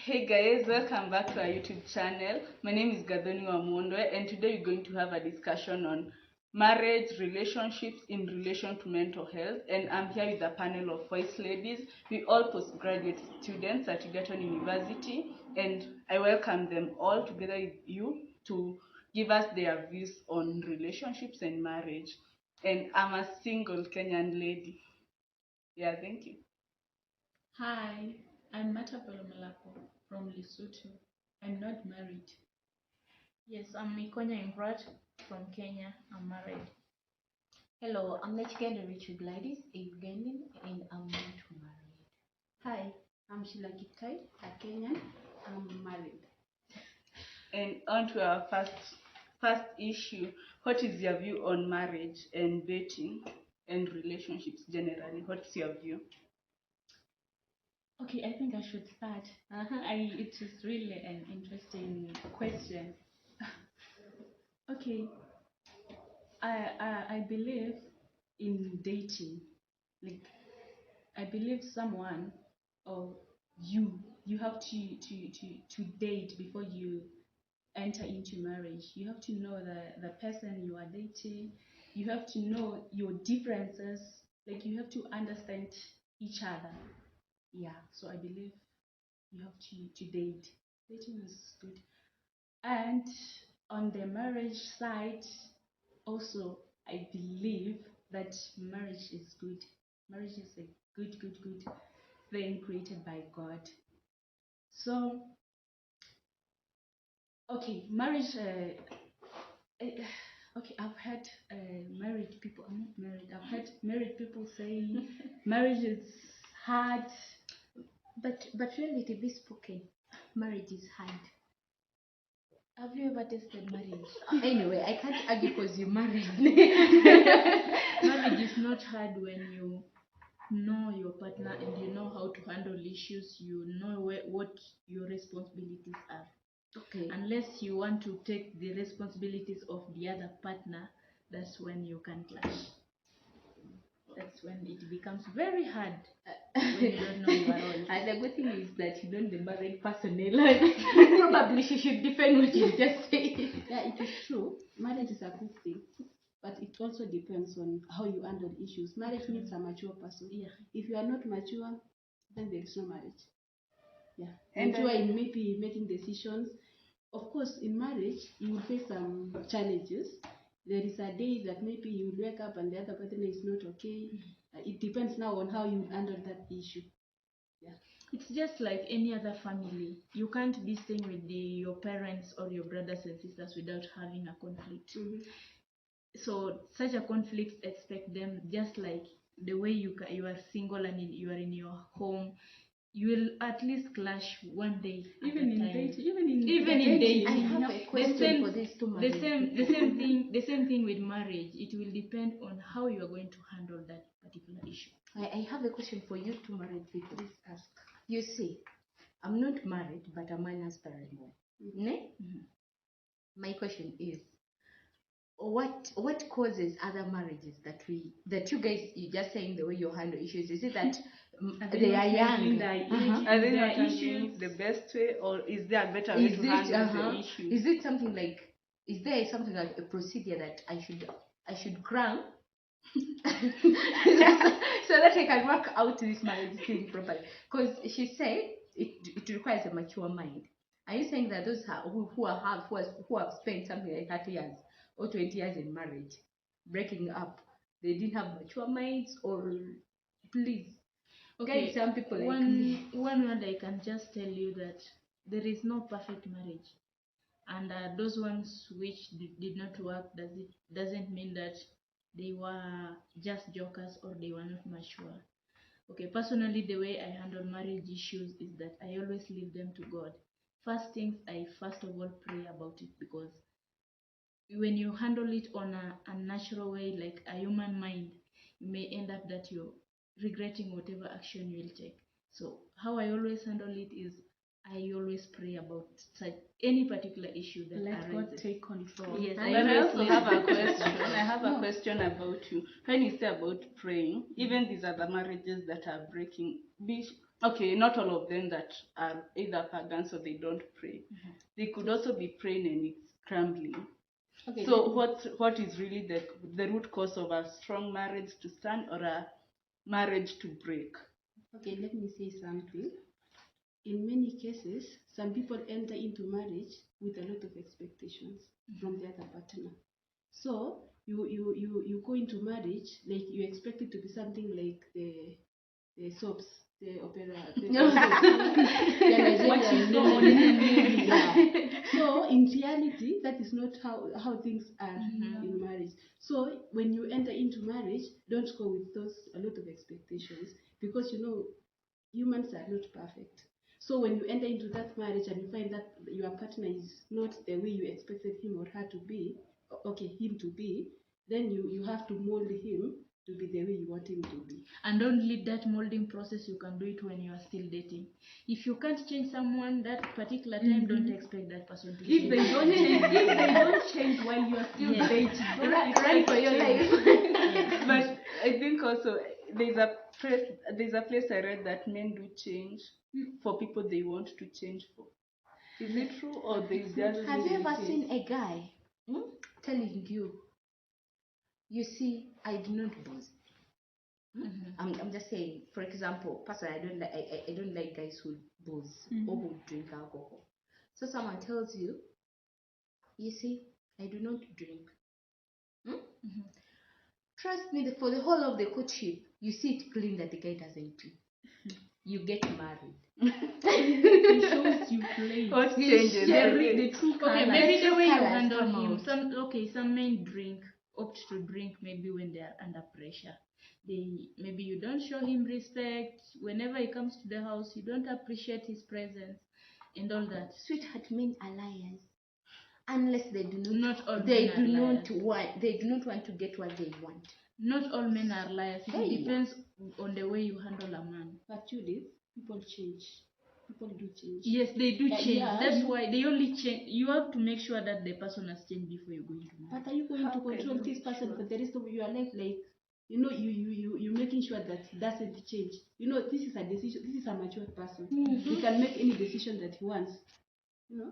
Hey guys, welcome back to our YouTube channel. My name is Gadoni Wamondwe, and today we're going to have a discussion on marriage, relationships in relation to mental health. And I'm here with a panel of voice ladies. We all postgraduate students at Egerton University, and I welcome them all together with you to give us their views on relationships and marriage. And I'm a single Kenyan lady. Yeah, thank you. Hi, I'm Mata Malako from Lesotho. I'm not married. Yes, I'm Mikonya Imrat from Kenya. I'm married. Hello, I'm Nachigenda Richard Gladys, a Ugandan, and I'm not married. Hi, I'm Sheila Kiptai, a Kenyan. I'm married. And on to our first issue. What is your view on marriage and dating and relationships generally? What's your view? Okay, I think I should start. It is really an interesting question. Okay, I believe in dating. Like, I believe someone or you have to date before you enter into marriage. You have to know the person you are dating. You have to know your differences. Like, you have to understand each other. Yeah, so I believe you have to date. Dating is good. And on the marriage side, also, I believe that marriage is good. Marriage is a good thing created by God. So, okay, marriage. Okay, I've heard married people. I'm not married. I've heard married people saying marriage is hard. But relatively spoken, marriage is hard. Have you ever tested marriage? Anyway, I can't argue because you're married. Marriage is not hard when you know your partner and you know how to handle issues. You know what your responsibilities are. Okay. Unless you want to take the responsibilities of the other partner, that's when you can clash. That's when it becomes very hard when you don't know your role. And the good thing is that you know the married person. Like, probably she should defend what you just said. Yeah, it is true. Marriage is a good thing, but it also depends on how you handle issues. Marriage needs a mature person. Yeah. If you are not mature, then there is no marriage. Yeah. And mature in maybe making decisions. Of course, in marriage, you will face some challenges. There is a day that maybe you will wake up and the other partner is not okay. It depends now on how you handle that issue. Yeah. It's just like any other family. You can't be staying with your parents or your brothers and sisters without having a conflict. So such a conflict, expect them just like the way you are single and you are in your home. You will at least clash one day. Even in dating. I have a question for these two married people. The same thing with marriage. It will depend on how you are going to handle that particular issue. I have a question for you two married people. Please ask. You see, I'm not married, but I'm an aspiring one. My question is, what causes other marriages that you guys, you just saying the way you handle issues? Is it that they are young? Are they not issues the best way, or is there a better way to handle the issue? Is it something like, is there something like a procedure that I should cram so that I can work out this marriage thing properly? Because she said it requires a mature mind. Are you saying that those who have spent something like 30 years or 20 years in marriage, breaking up, they didn't have mature minds? Or please, okay, guys, some people like one word I can just tell you that there is no perfect marriage, and those ones which did not work doesn't mean that they were just jokers or they were not mature. Okay, personally, the way I handle marriage issues is that I always leave them to God. First things, I first of all pray about it, because when you handle it on a natural way, like a human mind, you may end up that you're regretting whatever action you will take. So how I always handle it is I always pray about any particular issue that Let God arises. take control. Yes, But I also have a question. I have a question about you. When you say about praying, even these other marriages that are breaking, okay, not all of them that are either pagans or they don't pray. They could also be praying and it's crumbling. Okay, So what is really the root cause of a strong marriage to stand or a marriage to break? okay, let me say something. In many cases, some people enter into marriage with a lot of expectations from the other partner. So you go into marriage like you expect it to be something like the soaps, the opera, the Nigerian yeah. So in reality, that is not how things are in marriage. So when you enter into marriage, don't go with those a lot of expectations, because you know humans are not perfect. So when you enter into that marriage and you find that your partner is not the way you expected him or her to be, okay, him to be, then you have to mold him to be the way you want him to be. And don't leave that molding process. You can do it when you are still dating. If you can't change someone that particular time, don't expect that person to If change. they don't change, if they don't change while you are still Yes. dating, don't Run for your life. But I think also there's a place I read that men do change for people they want to change for. Is it true or they just Have you really ever change? seen a guy telling you see, I do not booze? I'm just saying, for example, personally, I don't like guys who booze or who drink alcohol. So someone tells you, you see, I do not drink. Trust me, for the whole of the courtship, you see it clean that the guy doesn't drink. You get married. He shows you play. What changes? The true Okay, color. maybe the way you Colours handle come him. out. Some men opt to drink maybe when they are under pressure. Maybe you don't show him respect. Whenever he comes to the house, you don't appreciate his presence and all that. Sweetheart, men are liars. Unless they do not, Not all they men do are not liars. want, they do not want to get what they want. Not all men are liars. It Hey. depends on the way you handle a man. But Judith, people change. People do change. Yes, they do change. Yeah, That's why they only change. You have to make sure that the person has changed before you go into marriage. But are you going How to can control you this be person sure? for the rest of your life? Like, you know, you making sure that it doesn't change. You know, this is a decision. This is a mature person. He can make any decision that he wants. You know.